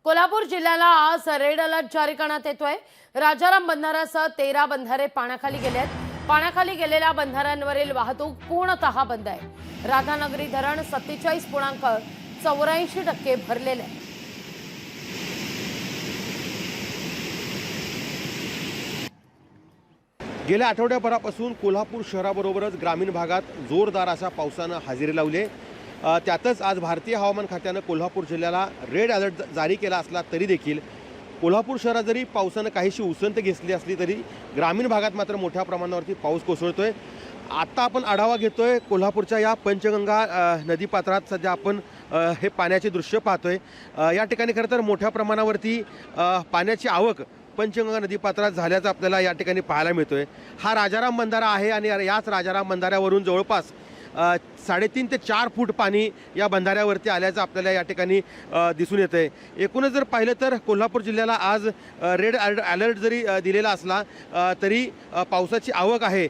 कोल्हापूर जिल्ह्याला आज red alert जारी करण्यात येतोय। राजाराम बंधाऱ्यासह 13 बंधारे पाण्याखाली गेले आहेत। पाण्याखाली गेलेल्या बंधाऱ्यांवरील वाहतूक पूर्णतः बंद आहे। राधानगरी धरण 47.84% भरलेले आहे। गेल्या आठवड्याभरापासून कोल्हापूर शहराबरोबरच ग्रामीण भागात जोरदार अशा पावसानं हजेरी लावली। त्यातच आज भारतीय हवामान खात्यानं कोल्हापूर जिल्ह्याला रेड अलर्ट जारी केला असला तरी देखील कोल्हापूर शहरात जरी पावसानं काहीशी उसंत घेतली असली तरी ग्रामीण भागात मात्र मोठ्या प्रमाणावरती पाऊस कोसळतोय। आता आपण आढावा घेतोय कोल्हापूरच्या या पंचगंगा नदीपात्रात। सध्या आपण हे पाण्याचे दृश्य पाहतोय। या ठिकाणी खरं तर मोठ्या प्रमाणावरती पाण्याची आवक पंचगंगा नदीपात्रात झाल्याचं आपल्याला या ठिकाणी पाहायला मिळतोय। हा राजाराम बंधारा आहे आणि याच राजाराम बंधाऱ्यावरून जवळपास 3.5 ते 4 फूट पाणी या बंधाऱ्यावरती आल्याचं आपल्याला या ठिकाणी दिसून येतंय। एकूणच जर पाहिलं तर कोल्हापूर जिल्ह्याला आज रेड अलर्ट जरी दिलेला असला तरी पावसाची आवक आहे,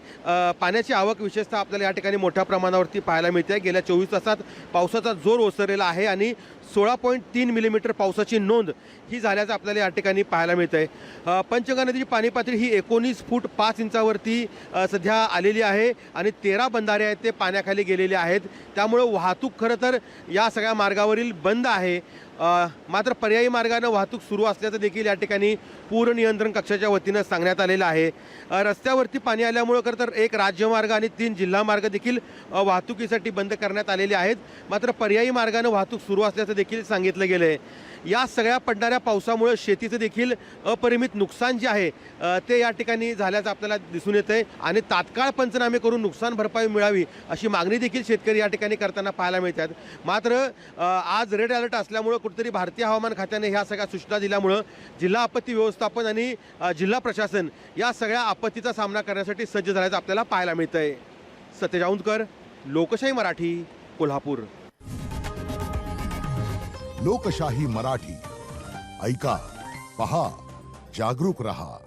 पाण्याची आवक विशेषतः आपल्याला या ठिकाणी मोठ्या प्रमाणावरती पाहायला मिळते। गेल्या 24 तासात पावसाचा जोर ओसरलेला आहे आणि 16.3 मिलीमीटर पावसाची नोंद ही झाल्याचं आपल्याला या ठिकाणी पाहायला मिळतंय। पंचगंगा नदीची पाणी पातळी ही 19 फूट 5 इंचावरती सध्या आलेली आहे आणि 13 बंधारे आहेत ते पाण्याखाली गेलेले आहेत। त्यामुळे वाहतूक खरं तर या सगळ्या मार्गावरील बंद आहे। मात्र पर्यायी मार्गाने वाहतूक सुरू असल्याचं देखील या ठिकाणी पूर नियंत्रण कक्षाच्या वतीनं सांगण्यात आलेलं आहे। रस्त्यावरती पाणी आल्यामुळे खरं तर एक राज्यमार्ग आणि 3 जिल्हा मार्ग देखील वाहतुकीसाठी बंद करण्यात आलेले आहेत। मात्र पर्यायी मार्गाने वाहतूक सुरू असल्याचं देखील सांगितलं गेलं आहे। या सगळ्या पडणाऱ्या पावसामुळे शेतीचं देखील अपरिमित नुकसान जे आहे ते या ठिकाणी झाल्याचं आपल्याला दिसून येतंय आणि तात्काळ पंचनामे करून नुकसान भरपाई मिळावी अशी मागणी देखील शेतकरी या ठिकाणी करताना पाहायला मिळतात। मात्र आज रेड अलर्ट असल्यामुळे कुठेतरी भारतीय हवामान खात्याने ह्या सगळ्या सूचना दिल्यामुळे जिल्हा आपत्ती व्यवस्थापन आणि जिल्हा प्रशासन या सगळ्या आपत्तीचा सामना करण्यासाठी सज्ज झाल्याचं आपल्याला पाहायला मिळतंय। सतेज औंधकर, लोकशाही मराठी, कोल्हापूर। लोकशाही मराठी ऐका, पहा, जागरूक रहा।